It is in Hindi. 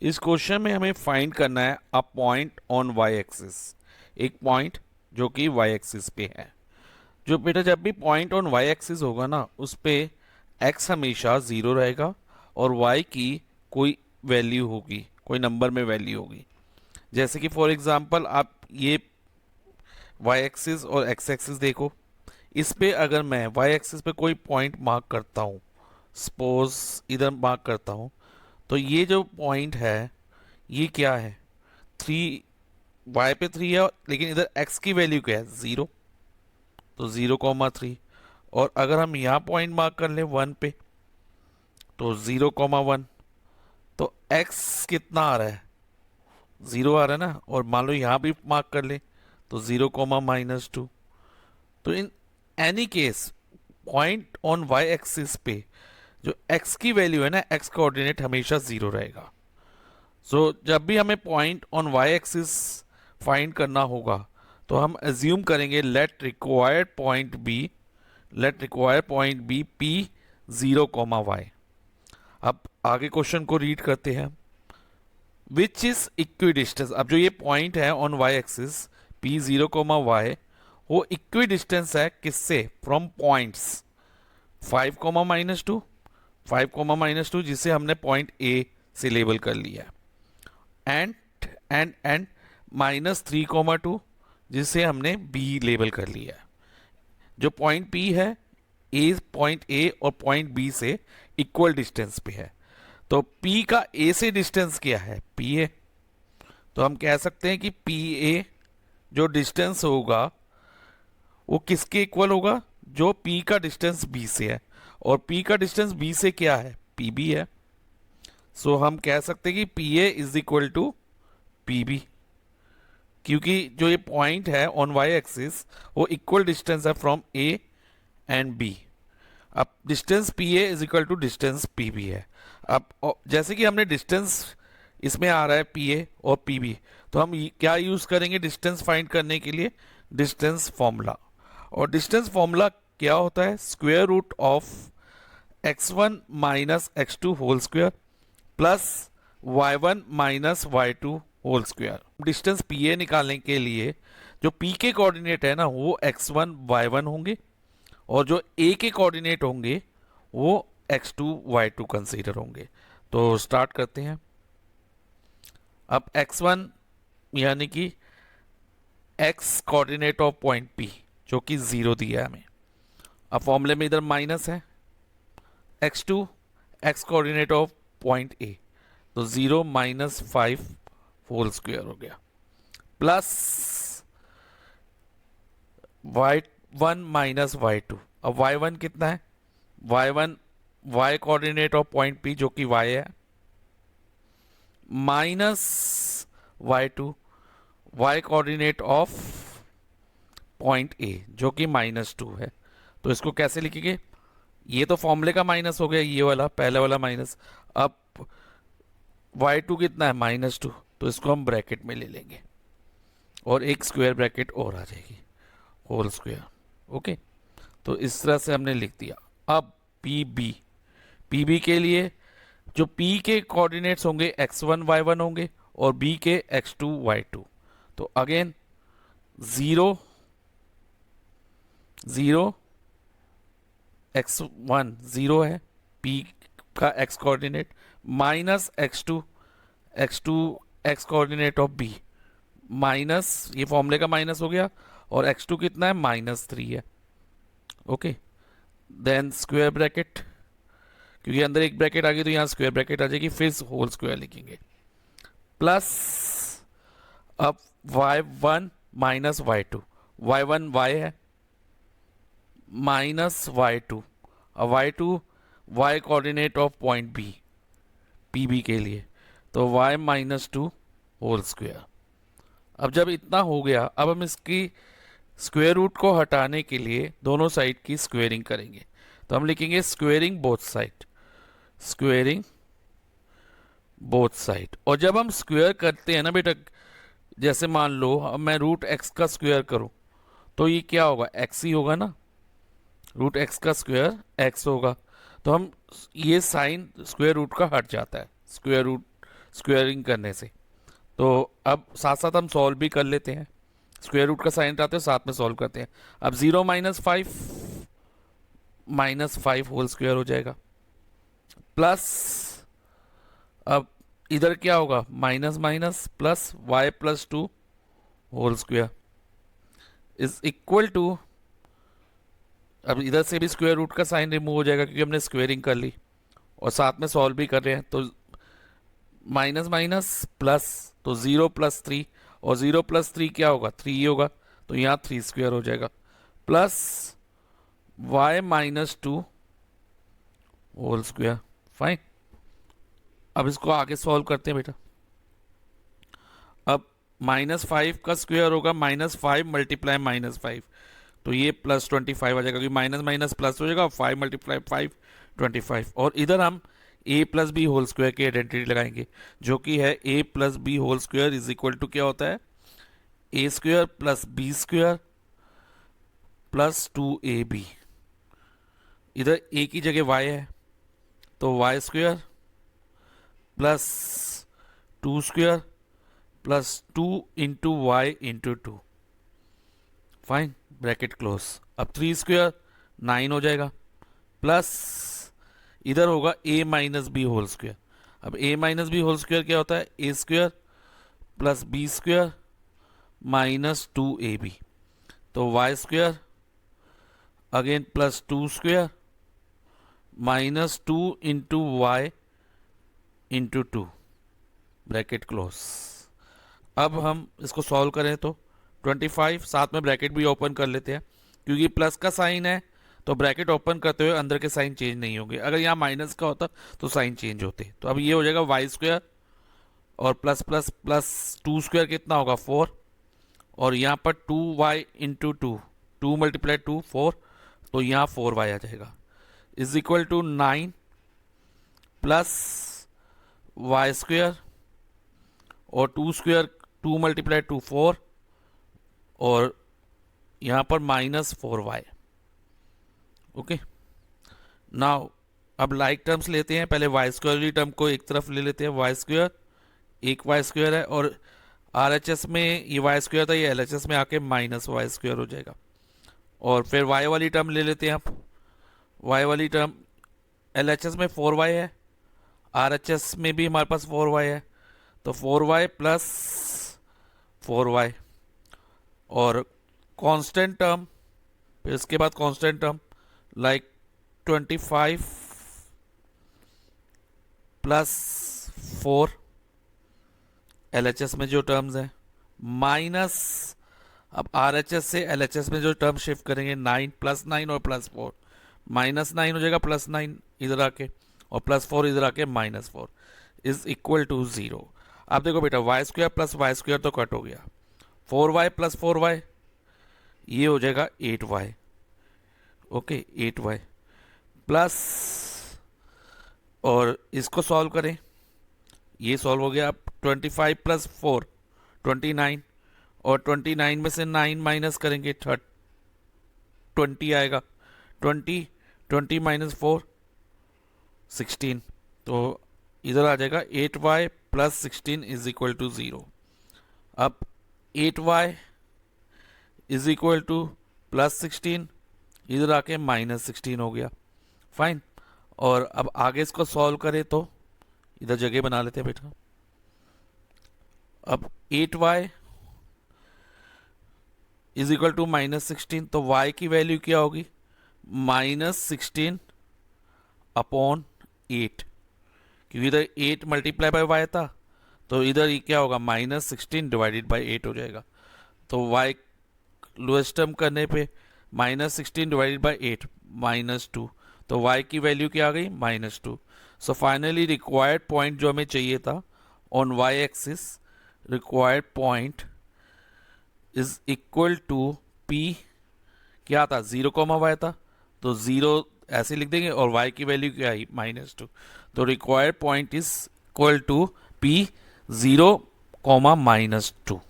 इस क्वेश्चन में हमें फाइंड करना है a point on y axis, एक पॉइंट जो कि वाई एक्सिस पे है। जो बेटा जब भी पॉइंट ऑन वाई एक्सिस होगा ना, उस पे एक्स हमेशा ज़ीरो रहेगा और वाई की कोई वैल्यू होगी, कोई नंबर में वैल्यू होगी। जैसे कि फॉर एग्जांपल आप ये वाई एक्सिस और एक्स एक्सिस देखो। इस पे अगर मैं वाई एक्सिस पे कोई पॉइंट मार्क करता हूँ, सपोज इधर मार्क करता हूँ, तो ये जो पॉइंट है ये क्या है, 3, वाई पे 3 है लेकिन इधर एक्स की वैल्यू क्या है, 0, तो 0,3। और अगर हम यहाँ पॉइंट मार्क कर लें 1 पे, तो 0,1, तो एक्स कितना आ रहा है, 0 आ रहा है ना। और मान लो यहाँ भी मार्क कर ले तो 0,-2। तो in any case point on y axis पे जो एक्स की वैल्यू है ना, एक्स कोऑर्डिनेट हमेशा 0 रहेगा। सो जब भी हमें point on y axis find करना होगा तो हम एज्यूम करेंगे let required point be p 0,y। अब आगे क्वेश्चन को रीड करते हैं। विच इज इक्वी डिस्टेंस, अब जो ये पॉइंट है on y axis P 0,y, वो इक्वी डिस्टेंस है किससे, फ्रॉम पॉइंट्स 5,-2, 5,-2 जिसे हमने पॉइंट ए से लेबल कर लिया, एंड एंड -3,2 जिसे हमने बी लेबल कर लिया है। जो पॉइंट पी है, पॉइंट ए और पॉइंट बी से इक्वल डिस्टेंस पे है। तो पी का ए से डिस्टेंस क्या है, पी ए। तो हम कह सकते हैं कि पी ए जो डिस्टेंस होगा वो किसके इक्वल होगा, जो पी का डिस्टेंस बी से है। और पी का डिस्टेंस बी से क्या है, पी बी है। सो हम कह सकते हैं कि p a is equal to p b, क्योंकि जो ये पॉइंट है ऑन वाई एक्सिस वो इक्वल डिस्टेंस है फ्रॉम ए एंड बी। अब distance p a is equal to distance p b है। अब जैसे कि हमने डिस्टेंस इसमें आ रहा है पी ए और पी बी, तो हम क्या यूज करेंगे डिस्टेंस फाइंड करने के लिए, डिस्टेंस फॉर्मूला। और डिस्टेंस फॉर्मूला क्या होता है, square root of x1 minus x2 whole square plus y1 minus y2 whole square. Distance p a निकालने के लिए जो पी के कोऑर्डिनेट है ना वो x1 y1 होंगे, और जो ए के कोऑर्डिनेट होंगे वो x2 y2 कंसीडर होंगे। तो स्टार्ट करते हैं। अब x1 यानी कि x coordinate of point P जो कि 0 दिया है हमें। अब फॉर्मूले में इधर माइनस है, x2 x coordinate of point A, तो 0 - 5 होल स्क्वायर हो गया, प्लस y1 माइनस y2। अब y1 कितना है, y1 y coordinate of point P जो कि y है, minus y2 y coordinate of point A जो कि -2 है। तो इसको कैसे लिखेंगे, ये तो फॉर्मूले का माइनस हो गया, ये वाला पहले वाला माइनस। अब y2 कितना है, -2, तो इसको हम ब्रैकेट में ले लेंगे और एक स्क्वायर ब्रैकेट और आ जाएगी, होल स्क्वायर। ओके, तो इस तरह से हमने लिख दिया। अब पी बी के लिए जो पी के कोऑर्डिनेट्स होंगे x1 y1 होंगे और बी के x2 y2। तो अगेन 0 0 x1 0 है, p का x coordinate, minus x2 x coordinate of b, minus ये फॉर्मूले का माइनस हो गया, और x2 कितना है, -3 है। ओके, देन स्क्वायर ब्रैकेट, क्योंकि अंदर एक ब्रैकेट आ गई तो यहाँ स्क्वायर ब्रैकेट आ जाएगी, फिर होल स्क्वायर लिखेंगे, प्लस अब y1 minus y2, y1 y है, माइनस y2, अब y2 y coordinate of point B p b के लिए, तो y-2 होल स्क्वायर। अब जब इतना हो गया, अब हम इसकी स्क्वायर रूट को हटाने के लिए दोनों साइड की स्क्वेयरिंग करेंगे। तो हम लिखेंगे squaring both side, squaring both side. और जब हम स्क्वायर करते हैं ना बेटा, जैसे मान लो अब मैं रूट एक्स का स्क्वायर करूं तो ये क्या होगा, एक्स ही होगा ना, रूट एक्स का स्क्वायर एक्स होगा। तो हम ये साइन स्क्वायर रूट का हट जाता है, स्क्वायर रूट स्क्वेयरिंग करने से। तो अब साथ साथ हम सॉल्व भी कर लेते हैं, स्क्वायर रूट का साइन आते हैं साथ में सॉल्व करते हैं। अब 0 माइनस फाइव होल स्क्वायर हो जाएगा, प्लस अब इधर क्या होगा, minus minus plus y plus 2 whole square is equal to, अब इधर से भी स्क्वायर रूट का साइन रिमूव हो जाएगा क्योंकि हमने स्क्वेयरिंग कर ली और साथ में सॉल्व भी कर रहे हैं। तो माइनस माइनस प्लस, तो 0 प्लस 3, और 0 प्लस 3 क्या होगा, 3 ही होगा, तो यहाँ 3 स्क्वायर हो जाएगा, plus y minus 2 whole square. Fine, अब इसको आगे सॉल्व करते हैं बेटा। अब -5 का स्क्वायर होगा -5 मल्टीप्लाई -5, तो ये +25 आ जाएगा क्योंकि माइनस माइनस प्लस हो जाएगा, 5 मल्टीप्लाई 5 25। और इधर हम a plus b whole square की आइडेंटिटी लगाएंगे जो कि है a plus b whole square is equal to क्या होता है, a square plus b square plus 2ab। इधर a की जगह y है तो y square plus 2 square plus 2 into y into 2। Fine, bracket close. अब 3 स्क्वायर 9 हो जाएगा, प्लस इधर होगा a minus b whole square. अब a minus b whole square क्या होता है, a square plus b square minus 2ab, तो y square again plus 2 square minus 2 into y into 2, bracket close. अब हम इसको सॉल्व करें तो 25, साथ में ब्रैकेट भी ओपन कर लेते हैं क्योंकि प्लस का साइन है तो ब्रैकेट ओपन करते हुए अंदर के साइन चेंज नहीं होंगे, अगर यहाँ माइनस का होता तो साइन चेंज होते। तो अब ये हो जाएगा वाई स्क्वायर और प्लस प्लस प्लस 2 स्क्वायर कितना होगा 4, और यहाँ पर 2y इंटू 2, 2 मल्टीप्लाई 2 4, तो यहाँ 4y आ जाएगा is equal to 9 plus y square और 2 स्क्वायर 2 मल्टीप्लाई 2 4, और यहाँ पर -4y। ओके, नाउ अब लाइक टर्म्स लेते हैं, पहले वाई स्क्वायर वाली टर्म को एक तरफ ले लेते हैं, वाई स्क्वायर एक वाई स्क्वायर है और RHS में ये वाई स्क्वायर था, ये LHS में आके -y स्क्वायर हो जाएगा। और फिर वाई वाली टर्म ले लेते हैं आप, वाई वाली टर्म LHS में 4y है, RHS में भी हमारे पास 4y है, तो 4y प्लस 4y और कांस्टेंट टर्म, फिर इसके बाद constant term like 25 plus 4 LHS में जो टर्म्स हैं माइनस, अब RHS से LHS में जो टर्म शिफ्ट करेंगे 9 प्लस 9 और प्लस 4, -9 हो जाएगा प्लस 9 इधर आके, और प्लस 4 इधर आके -4 इज इक्वल टू 0। आप देखो बेटा y square plus y square तो कट हो गया, 4y प्लस 4y ये हो जाएगा 8y। ओके, 8y प्लस, और इसको सॉल्व करें, ये सॉल्व हो गया। अब 25 प्लस 4 29, और 29 में से 9 माइनस करेंगे 20 आएगा, 20 माइनस 4 16, तो इधर आ जाएगा 8y plus 16 is equal to 0। अब 8y is equal two plus 16, इधर आके -16 हो गया। फाइन, और अब आगे इसको सॉल्व करें तो इधर जगह बना लेते हैं बेटा। अब 8y इज इक्वल टू -16, तो y की वैल्यू क्या होगी, -16 अपॉन 8, क्योंकि इधर 8 मल्टीप्लाई बाय y था, तो इधर ये क्या होगा -16 डिवाइडेड बाय 8 हो जाएगा। तो y लोएस्ट टर्म करने पे -16 डिवाइडेड बाय 8 -2, तो y की वैल्यू क्या आ गई -2। सो फाइनली रिक्वायर्ड पॉइंट जो हमें चाहिए था on y axis, required point is equal to p, क्या था 0, y था, तो 0 ऐसे लिख देंगे और y की वैल्यू क्या आई -2, तो required point is equal to p 0, -2।